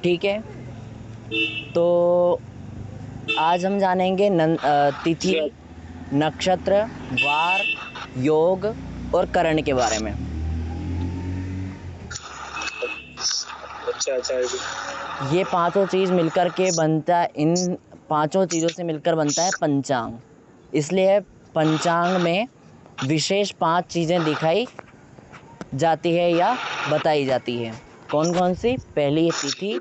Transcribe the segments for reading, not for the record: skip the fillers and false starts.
ठीक है, तो आज हम जानेंगे तिथि, नक्षत्र, वार, योग और करण के बारे में। अच्छा। ये पांचों चीज़ मिलकर के बनता है, इन पांचों चीज़ों से मिलकर बनता है पंचांग। इसलिए पंचांग में विशेष 5 चीज़ें दिखाई जाती है या बताई जाती है। कौन कौन सी? पहली है तिथि,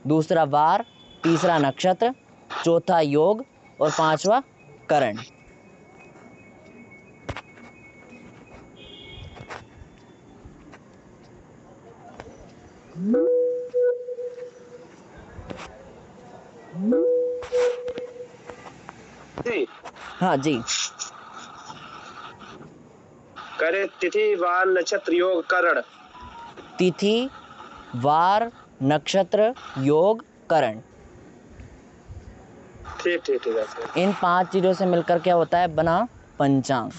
दूसरा वार, तीसरा नक्षत्र, चौथा योग और पांचवा करण। हाँ जी। करे तिथि वार नक्षत्र योग करण। तिथि, वार, नक्षत्र, योग, करण। ठीक ठीक ठीक है। इन 5 चीज़ों से मिलकर क्या होता है? बना पंचांग।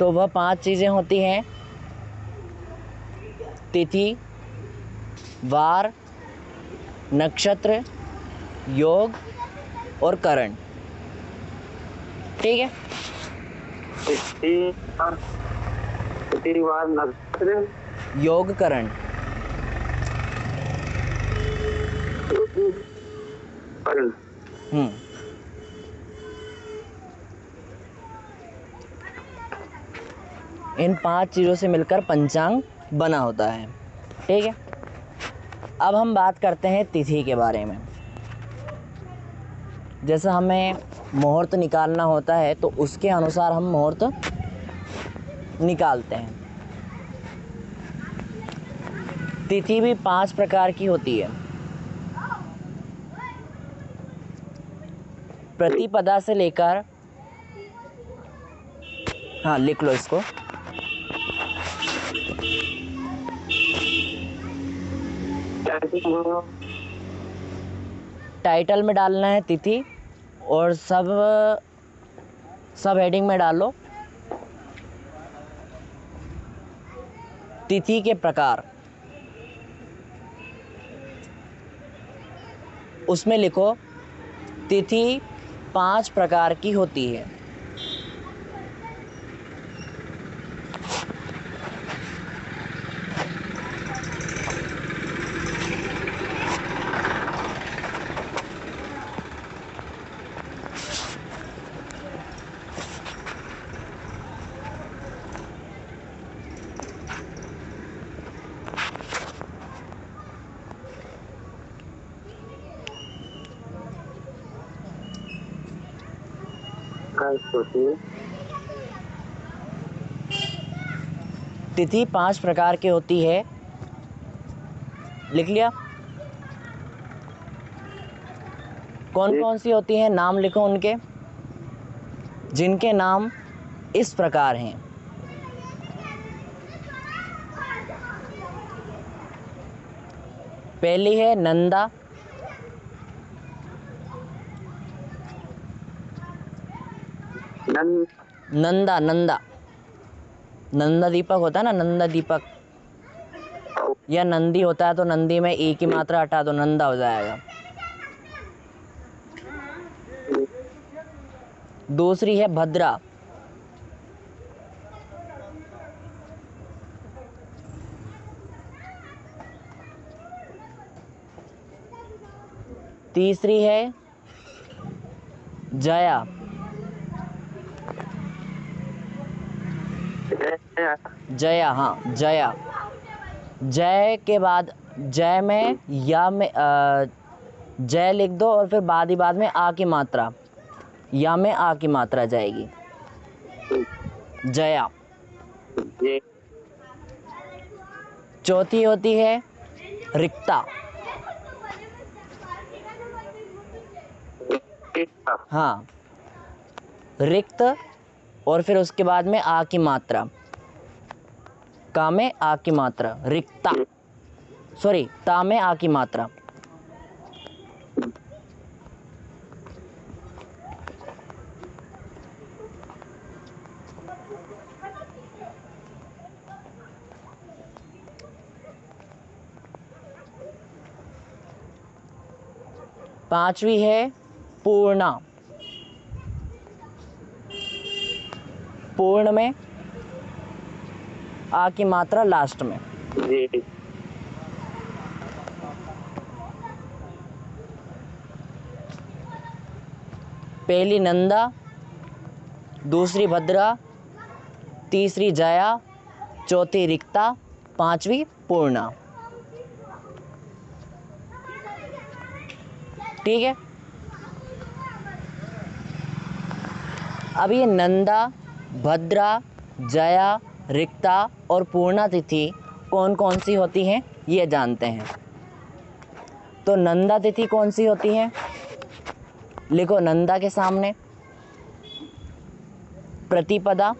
तो वह 5 चीज़ें होती हैं: तिथि, वार, नक्षत्र, योग और करण। ठीक है। तिथि वार नक्षत्र योग, करण। करण। इन 5 चीज़ों से मिलकर पंचांग बना होता है। ठीक है। अब हम बात करते हैं तिथि के बारे में। जैसा हमें मुहूर्त निकालना होता है तो उसके अनुसार हम मुहूर्त निकालते हैं। तिथि भी 5 प्रकार की होती है। प्रतिपदा से लेकर, हाँ लिख लो इसको, टाइटल में डालना है तिथि और सब हेडिंग में डालो तिथि के प्रकार। उसमें लिखो तिथि 5 प्रकार की होती है। तिथि 5 प्रकार की होती है। लिख लिया? कौन कौन सी होती है? नाम लिखो उनके, जिनके नाम इस प्रकार हैं। पहली है नंदा, नंदा नंदा नंदा दीपक होता है ना, नंदा दीपक, या नंदी होता है तो नंदी में ए की मात्रा हटा दो, नंदा हो जाएगा। दूसरी है भद्रा, तीसरी है जया, जया, हाँ जया। जय के बाद जय में या में जय लिख दो और फिर बाद में आ की मात्रा, या में आ की मात्रा जाएगी, जया। चौथी होती है रिक्ता, हाँ रिक्त और फिर उसके बाद में आ की मात्रा। का में आ की मात्रा, रिक्ता, सॉरी ता में आ की मात्रा। पांचवी है पूर्णा। पूर्ण में आ की मात्रा लास्ट में। जी। पहली नंदा, दूसरी भद्रा, तीसरी जया, चौथी रिक्ता, पांचवी पूर्णा। ठीक है। अब ये नंदा, भद्रा, जया, रिक्ता और पूर्णा तिथि कौन कौन सी होती हैं ये जानते हैं। तो नंदा तिथि कौन सी होती है? लिखो नंदा के सामने प्रतिपदा,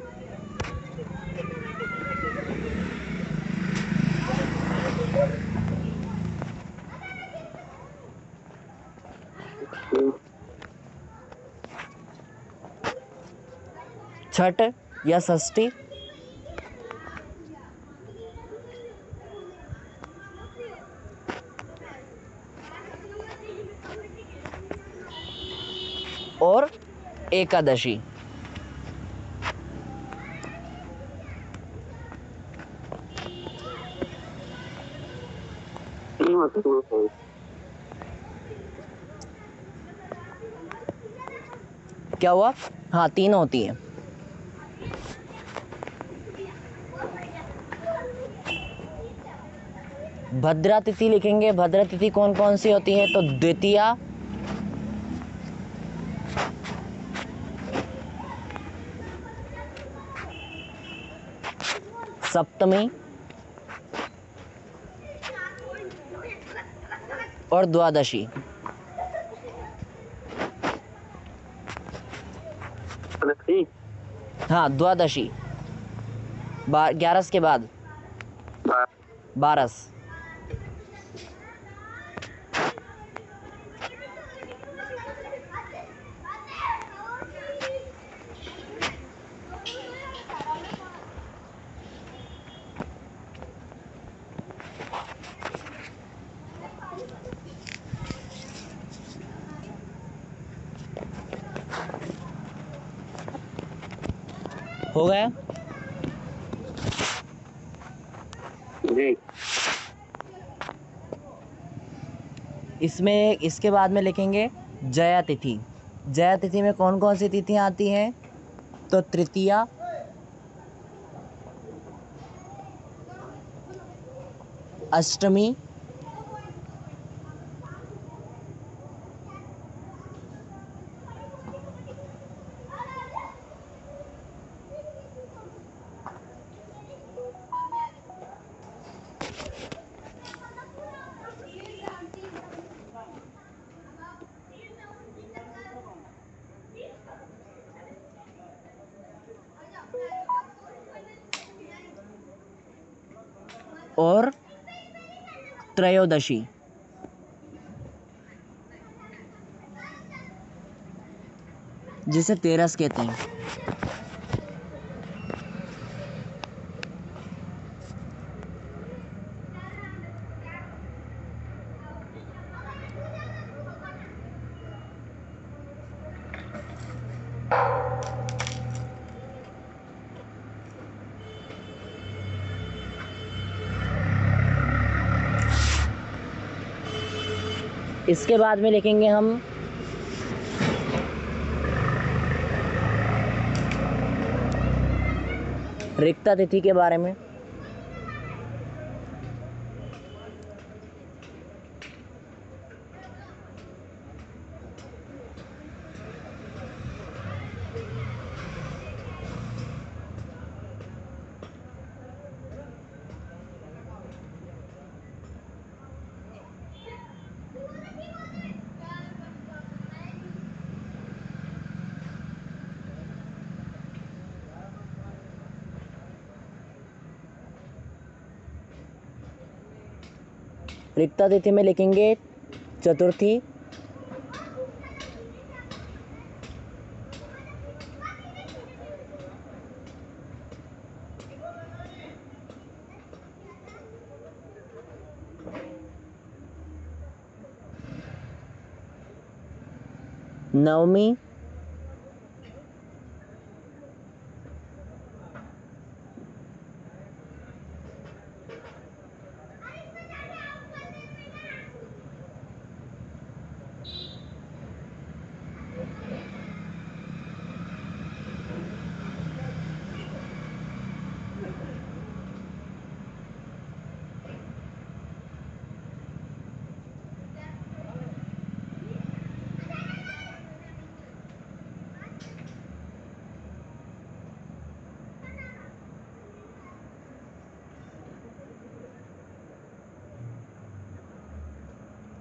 छठ या षष्ठी, और एकादशी। क्या हुआ? हाँ, तीन होती है। भद्रा तिथि लिखेंगे। भद्रा तिथि कौन कौन सी होती है? तो द्वितीया, सप्तमी और द्वादशी। हाँ, द्वादशी 11 के बाद 12। हो गया? जी। इसमें इसके बाद में लिखेंगे जया तिथि। जया तिथि में कौन कौन सी तिथियां आती हैं? तो तृतीया, अष्टमी, और त्रयोदशी। जिसे तेरस कहते हैं। इसके बाद में लिखेंगे हम रिक्ता तिथि के बारे में। रिक्ता तिथि में लिखेंगे चतुर्थी, नवमी,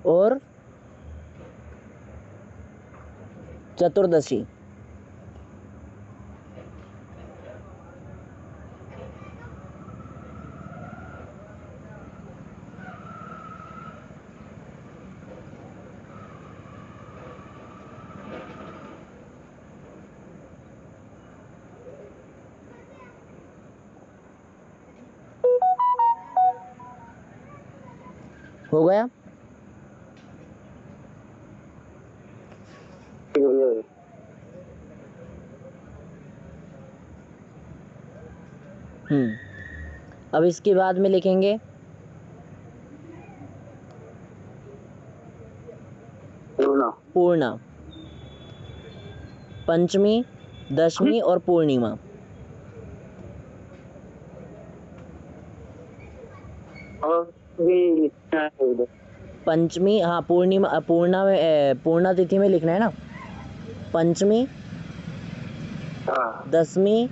और चतुर्दशी। हो गया? अब इसके बाद में लिखेंगे पूर्णा, पंचमी, दशमी और पूर्णिमा। पंचमी, हाँ पूर्णिमा, पूर्णा तिथि में लिखना है ना। पंचमी, दसवीं,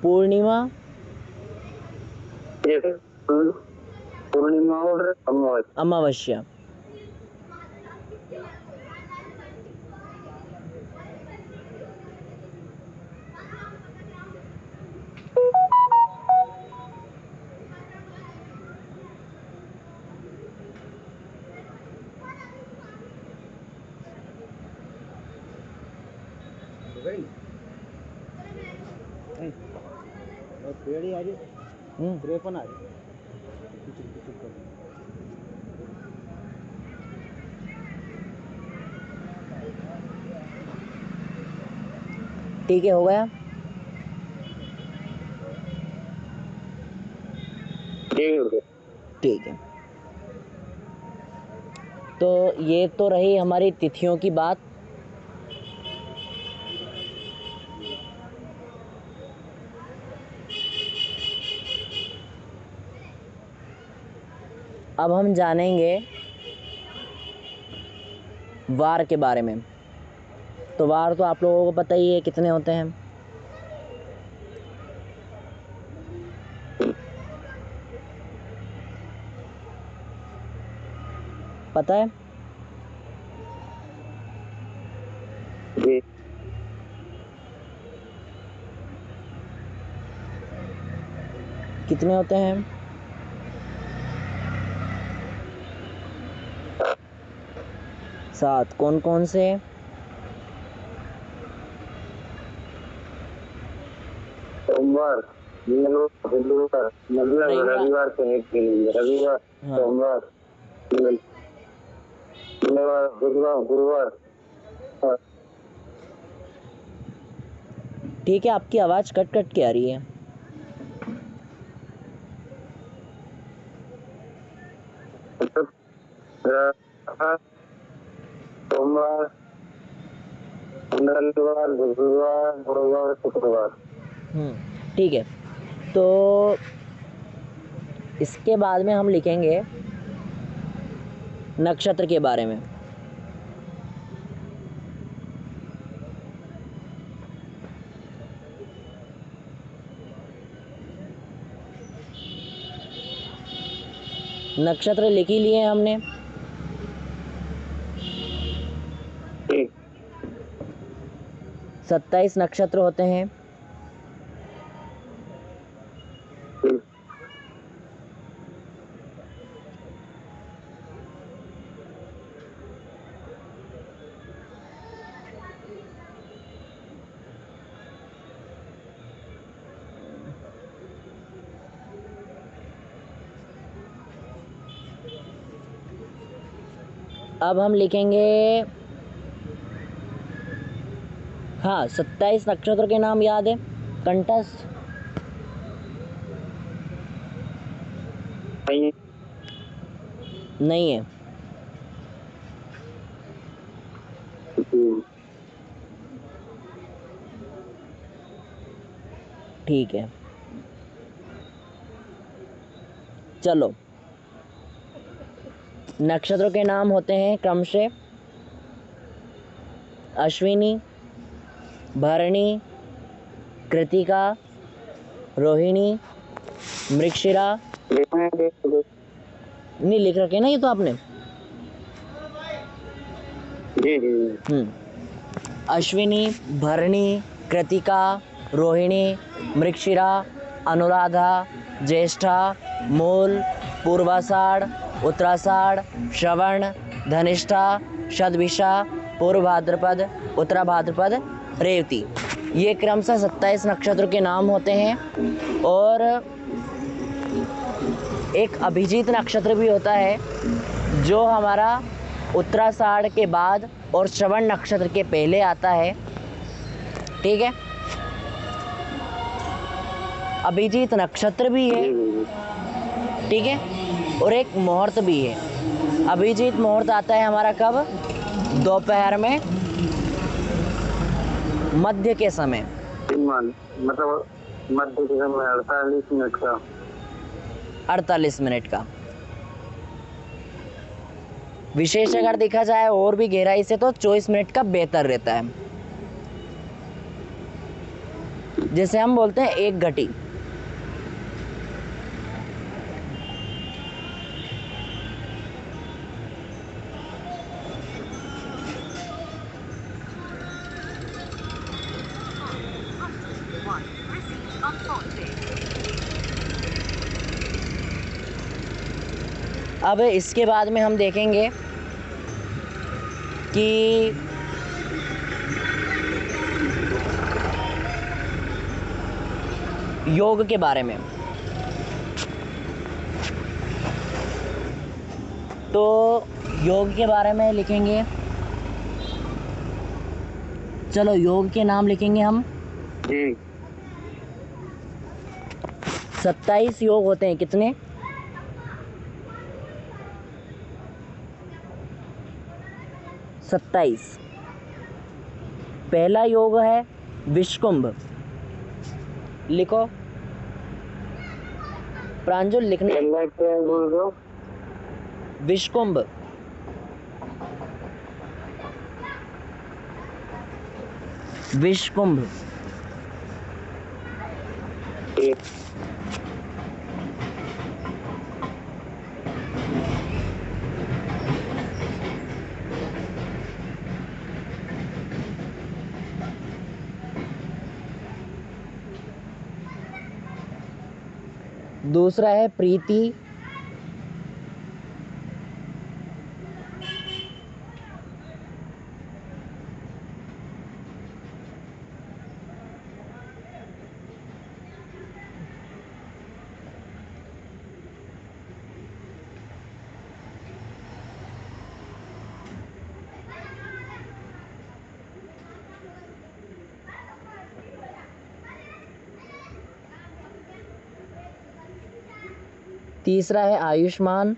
पूर्णिमा, और अमावस्या। ठीक है, हो गया? ठीक है, तो ये तो रही हमारी तिथियों की बात। अब हम जानेंगे वार के बारे में। तो वार तो आप लोगों को पता ही है कितने होते हैं। पता है? कितने होते हैं? 7। कौन कौन से? सोमवार, बुधवार, मतलब रविवार से एक दिन, रविवार, सोमवार, बुधवार, गुरुवार। ठीक है, आपकी आवाज़ कट कट के आ रही है। सोमवार, मंगलवार, बुधवार, गुरुवार, शुक्रवार। ठीक है, तो इसके बाद में हम लिखेंगे नक्षत्र के बारे में। नक्षत्र लिख ही लिए हमने। 27 नक्षत्र होते हैं। अब हम लिखेंगे, हाँ 27 नक्षत्र के नाम याद है कंठस्थ? नहीं है। ठीक है, चलो नक्षत्रों के नाम होते हैं क्रमशः अश्विनी, भरणी, कृतिका, रोहिणी, मृगशिरा। नहीं लिख रखे ना ये तो आपने? अश्विनी, भरणी, कृतिका, रोहिणी, मृगशिरा, अनुराधा, ज्येष्ठा, मूल, पूर्वाषाढ़, उत्तराषाढ़, श्रवण, धनिष्ठा, शतभिषा, पूर्व भाद्रपद, उत्तरा भाद्रपद, रेवती। ये क्रमशः 27 नक्षत्र के नाम होते हैं। और एक अभिजीत नक्षत्र भी होता है जो हमारा उत्तराषाढ़ के बाद और श्रवण नक्षत्र के पहले आता है। ठीक है, अभिजीत नक्षत्र भी है, ठीक है, और एक मुहूर्त भी है। अभिजीत मुहूर्त आता है हमारा कब? दोपहर में मध्य के समय, मतलब मध्य के समय 48 मिनट का। 48 मिनट का। विशेष अगर देखा जाए और भी गहराई से तो 24 मिनट का बेहतर रहता है। जैसे हम बोलते हैं एक घटी। अब इसके बाद में हम देखेंगे कि योग के बारे में। तो योग के बारे में लिखेंगे, चलो योग के नाम लिखेंगे हम। 27 योग होते हैं, कितने? 27। पहला योग है विषकुंभ। लिखो प्रांजल, लिखने। विषकुंभ। विषकुंभ। दूसरा है प्रीति। तीसरा है आयुष्मान।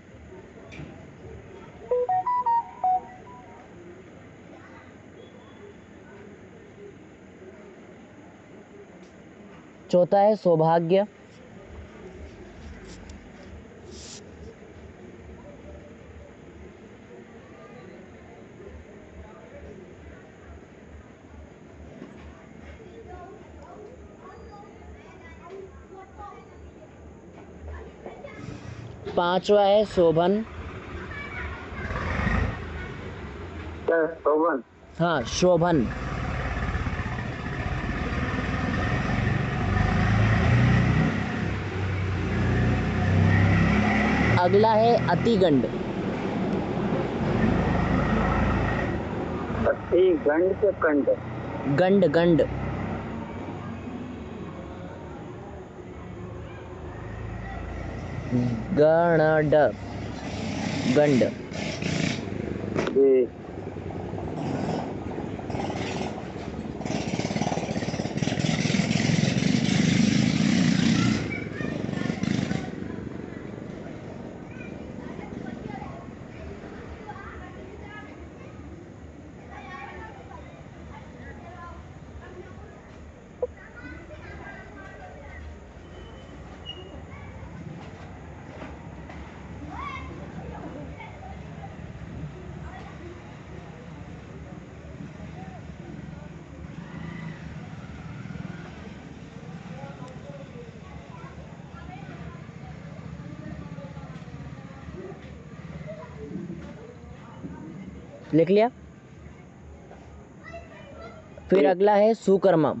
चौथा है सौभाग्य। पांचवा है शोभन। शोभन? हाँ शोभन। अगला है अतिगंड। अतिगंड के कंड? गंड गंड। गणड गंड। जी। लिख लिया। फिर अगला है सुकर्मा।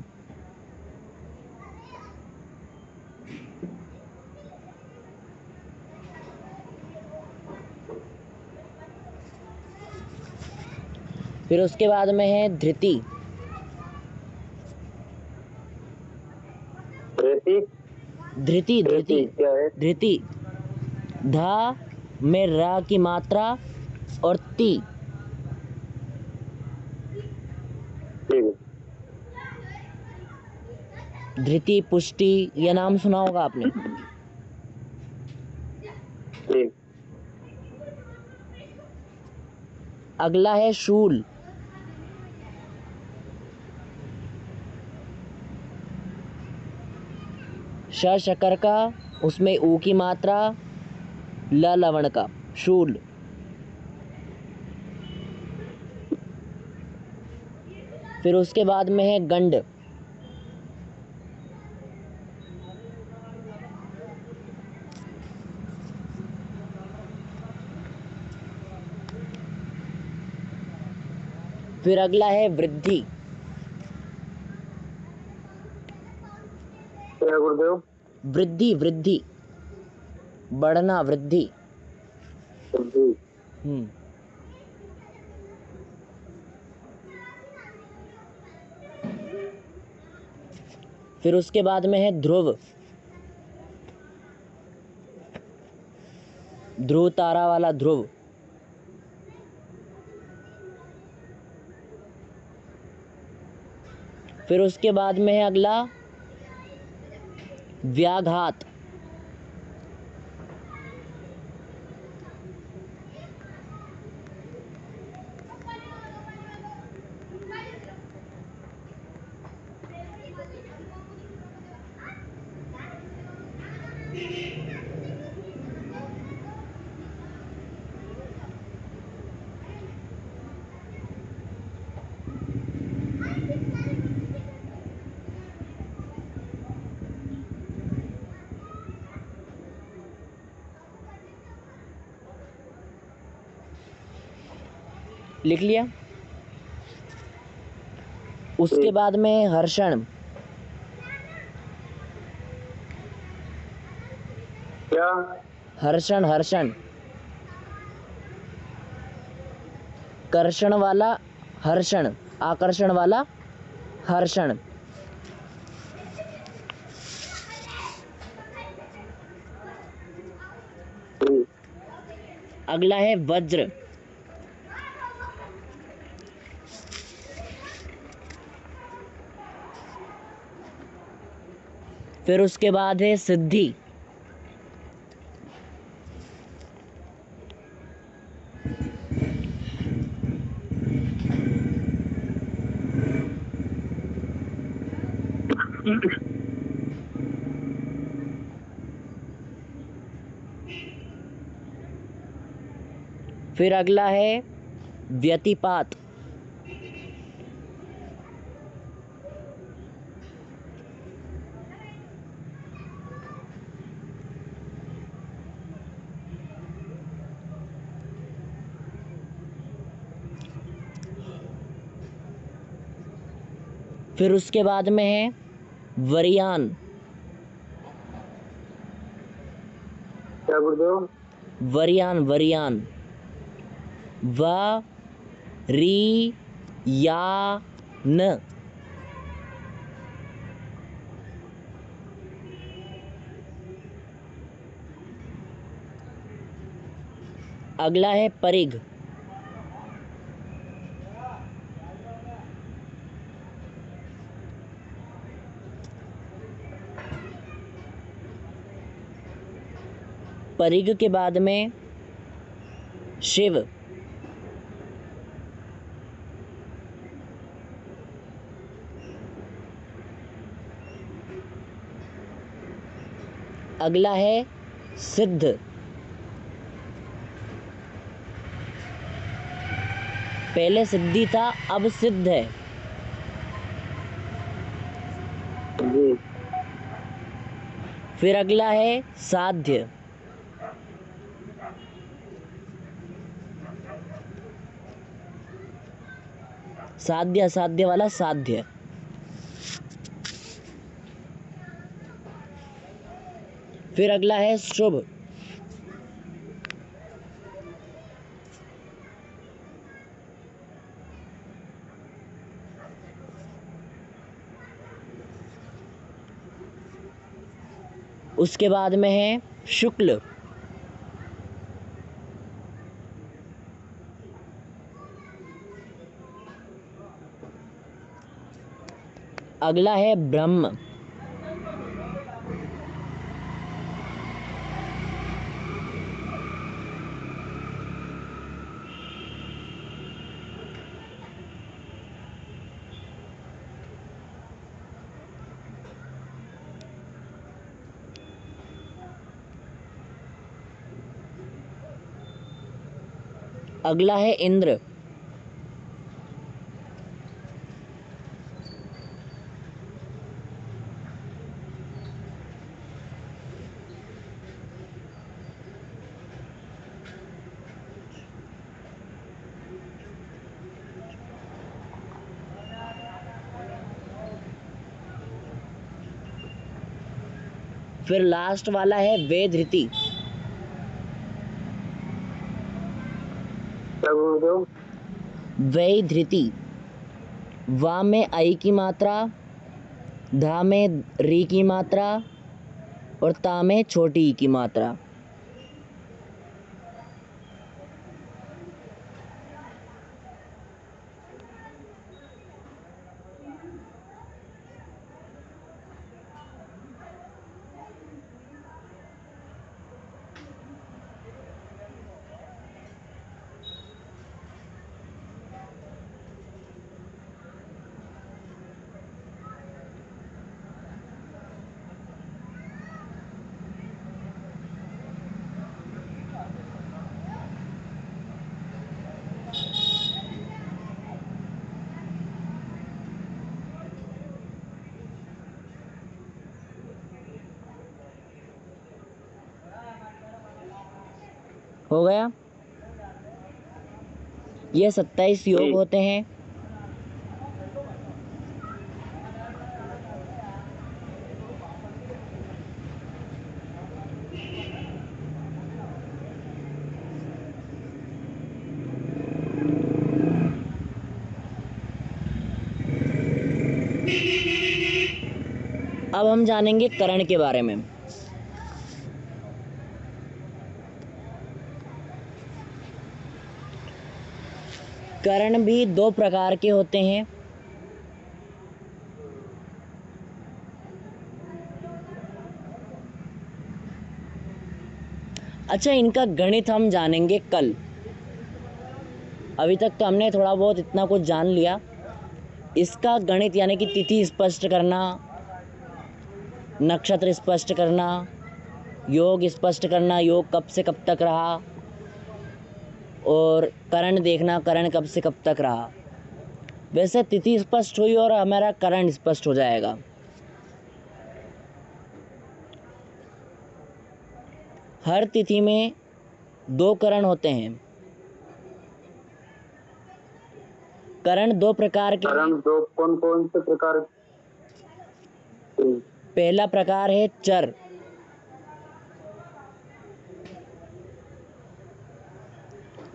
फिर उसके बाद में है धृति। धृति। धृति धृति क्या है? धृति। धा में रा की मात्रा और ती। ठीक है। धृति पुष्टि, यह नाम सुना होगा आपने। ठीक। अगला है शूल। श शकर का, उसमें ऊ की मात्रा, ल लवण का, शूल। फिर उसके बाद में है गंड। फिर अगला है वृद्धि। क्या गुरुदेव? वृद्धि वृद्धि, बढ़ना, वृद्धि। जी। फिर उसके बाद में है ध्रुव। ध्रुव तारा वाला ध्रुव। फिर उसके बाद में है अगला व्याघात। लिख लिया। उसके बाद में हर्षण। क्या? हर्षण हर्षण, कर्षण वाला हर्षण, आकर्षण वाला हर्षण। जी। अगला है वज्र। फिर उसके बाद है सिद्धि। फिर अगला है व्यतिपात। फिर उसके बाद में है वरियान। क्या गुरुदेव? वरियान वरियान, व री या न। अगला है परिघ। परिग के बाद में शिव, अगला है सिद्ध, पहले सिद्धि था अब सिद्ध है। जी। फिर अगला है साध्य, साध्य असाध्य वाला साध्य। फिर अगला है शुभ, उसके बाद में है शुक्ल, अगला है ब्रह्म, अगला है इंद्र, फिर लास्ट वाला है वेदधृति। क्या बोल रहे हो? वैधृति, वा में आई की मात्रा, धा में री की मात्रा और ता में छोटी ई की मात्रा। हो गया। ये 27 योग जी। होते हैं। अब हम जानेंगे करण के बारे में। करण भी 2 प्रकार के होते हैं। अच्छा, इनका गणित हम जानेंगे कल। अभी तक तो हमने थोड़ा बहुत इतना कुछ जान लिया। इसका गणित यानी कि तिथि स्पष्ट करना, नक्षत्र स्पष्ट करना, योग स्पष्ट करना, योग कब से कब तक रहा, और करण देखना, करण कब से कब तक रहा। वैसे तिथि स्पष्ट हुई और हमारा करण स्पष्ट हो जाएगा। हर तिथि में 2 करण होते हैं। करण 2 प्रकार के हैं। करण दो कौन कौन से प्रकार? पहला प्रकार है चर,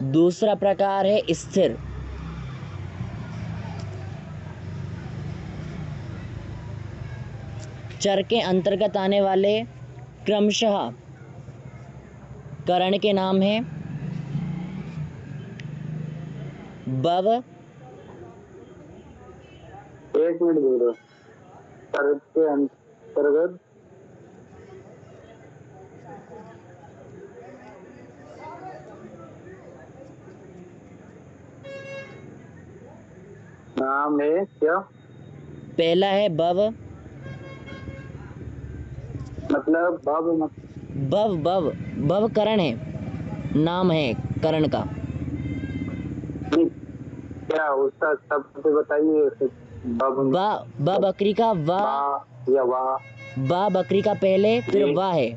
दूसरा प्रकार है स्थिर। चर के अंतर्गत आने वाले क्रमशः करण के नाम हैं बव, एक मिनट बोलो। कर के अंतर्गत नाम है क्या? पहला है बव। मतलब बब बव बव बव करण है, नाम है करण का। क्या उसका शब्द बताइए। बब बा बकरी का वा। बा या वाह? बा बकरी का पहले, फिर जी। वाह है।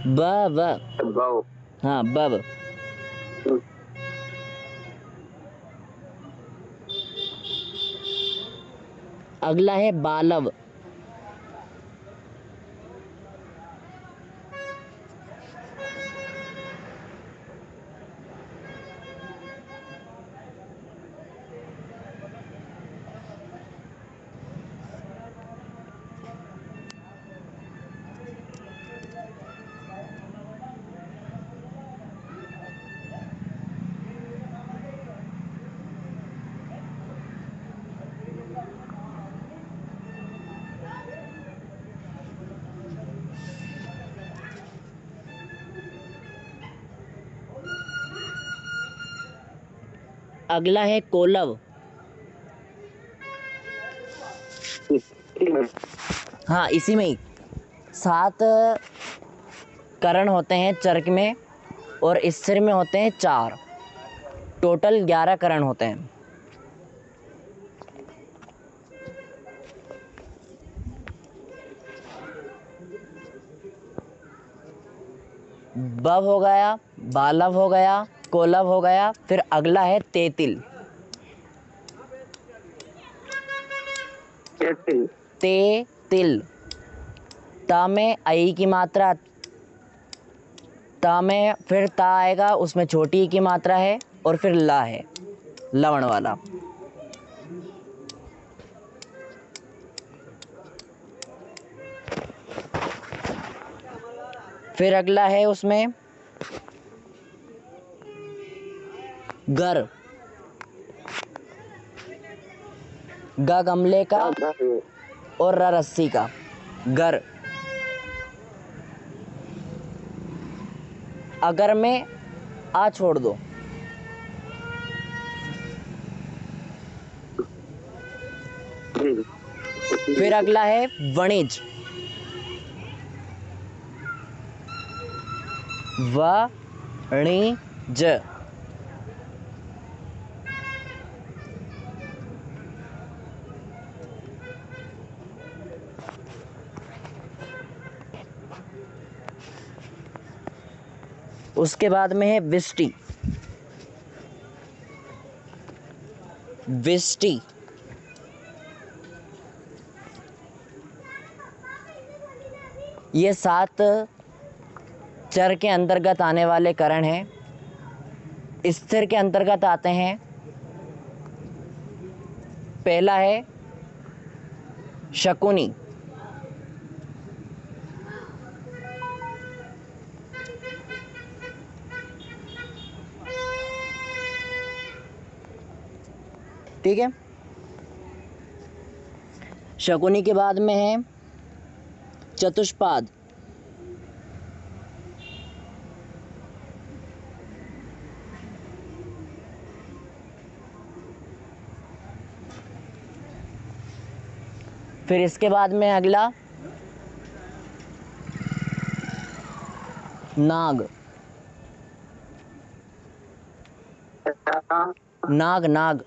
ब बव। हाँ बव। अगला है बालव। अगला है कोलव। हाँ इसी में ही 7 करण होते हैं चर्क में, और स्थिर में होते हैं 4। टोटल 11 करण होते हैं। बव हो गया, बालव हो गया, कोलव हो गया, फिर अगला है तेतिल। तेतिल। ता में आई की मात्रा, ता में फिर ता आएगा, उसमें छोटी ई की मात्रा है, और फिर ला है, लवण वाला। फिर अगला है उसमें गर। ग गमले का और र रस्सी का, गर। अगर में आ छोड़ दो। फिर अगला है वणिज। वणिज। उसके बाद में है विष्टि। विष्टि। ये 7 चर के अंतर्गत आने वाले करण हैं। स्थिर के अंतर्गत आते हैं। पहला है शकुनी। ठीक है। शकुनी के बाद में है चतुष्पाद। फिर इसके बाद में अगला नाग। नाग नाग।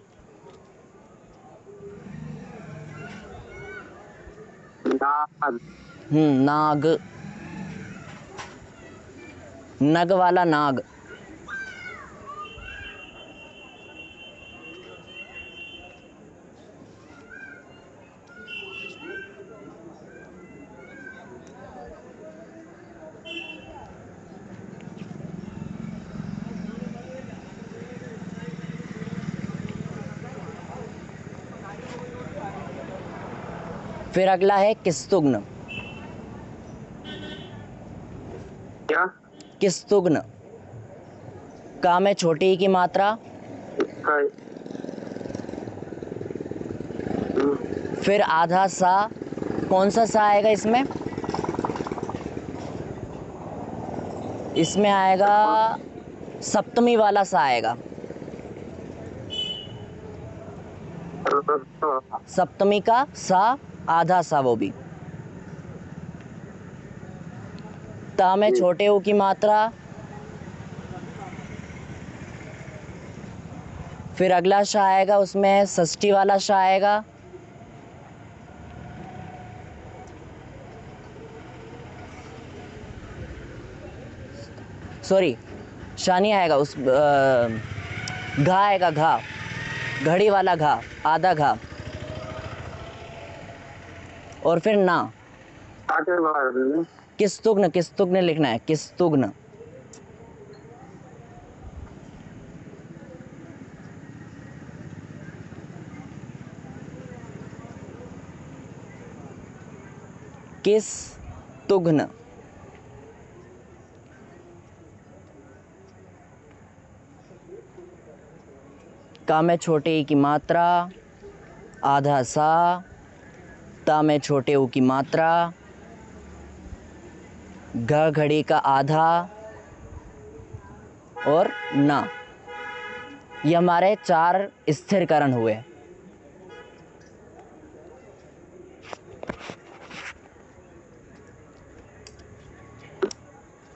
नाग। नग वाला नाग। फिर अगला है किस्तुग्न। क्या? किस्तुग्न। का में छोटी ई की मात्रा, फिर आधा सा। कौन सा सा आएगा इसमें? इसमें आएगा सप्तमी वाला सा आएगा। सप्तमी का सा, आधा सा वो भी। ता में छोटे ऊ की मात्रा, फिर अगला शा आएगा उसमें षष्ठी वाला शा आएगा, सॉरी शा नहीं आएगा, उस घा आएगा, घा, घड़ी वाला घा, आधा घा, और फिर ना। किस्तुग्न, किस्तुग्न लिखना है, किस्तुग्न। किस्तुग्न। का में छोटे ई की मात्रा, आधा सा, ता में छोटे ऊ की मात्रा, घ घड़ी का आधा, और ना। ये हमारे 4 स्थिरकरण हुए।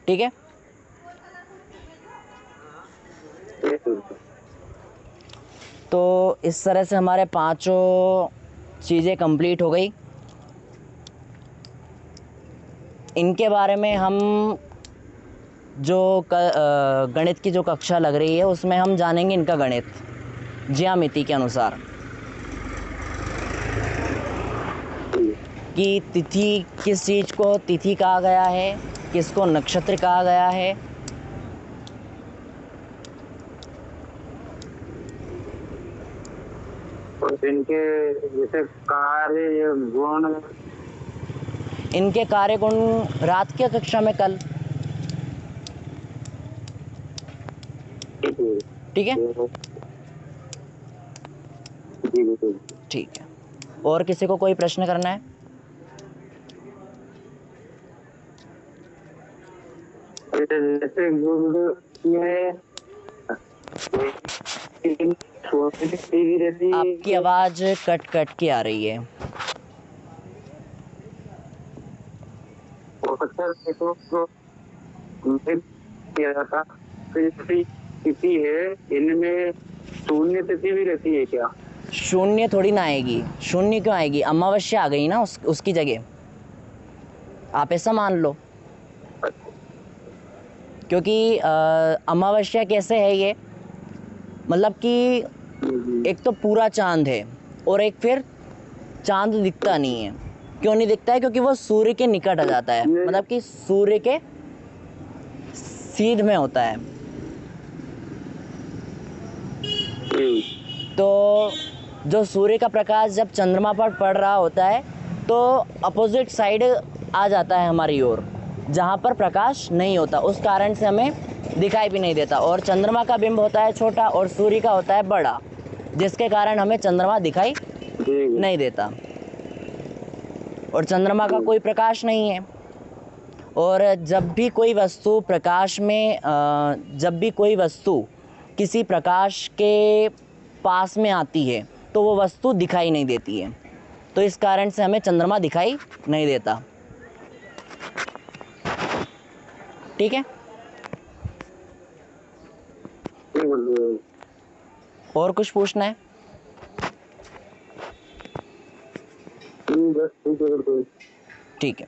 ठीक है, तो इस तरह से हमारे 5 चीज़ें कंप्लीट हो गई। इनके बारे में हम जो गणित की जो कक्षा लग रही है उसमें हम जानेंगे इनका गणित ज्यामिति के अनुसार, कि तिथि, किस चीज़ को तिथि कहा गया है, किसको नक्षत्र कहा गया है, और इनके जैसे कार्य गुण, इनके कार्य गुण रात की कक्षा में कल। ठीक है, ठीक है। और किसी को कोई प्रश्न करना है? जैसे गुण में आपकी आवाज कट कट के आ रही है। तिथि है, इनमें शून्य तिथि भी रहती है क्या? शून्य थोड़ी ना आएगी, शून्य क्यों आएगी? अमावस्या आ गई ना उसकी जगह, आप ऐसा मान लो। क्योंकि अमावस्या कैसे है ये, मतलब कि एक तो पूरा चांद है और एक फिर चांद दिखता नहीं है। क्यों नहीं दिखता है? क्योंकि वो सूर्य के निकट आ जाता है, मतलब कि सूर्य के सीध में होता है। तो जो सूर्य का प्रकाश जब चंद्रमा पर पड़ रहा होता है तो अपोजिट साइड आ जाता है हमारी ओर, जहाँ पर प्रकाश नहीं होता, उस कारण से हमें दिखाई भी नहीं देता। और चंद्रमा का बिंब होता है छोटा और सूर्य का होता है बड़ा, जिसके कारण हमें चंद्रमा दिखाई नहीं देता और चंद्रमा का कोई प्रकाश नहीं है। और जब भी कोई वस्तु प्रकाश में जब भी कोई वस्तु किसी प्रकाश के पास में आती है तो वो वस्तु दिखाई नहीं देती है, तो इस कारण से हमें चंद्रमा दिखाई नहीं देता। ठीक है, और कुछ पूछना है? ठीक है।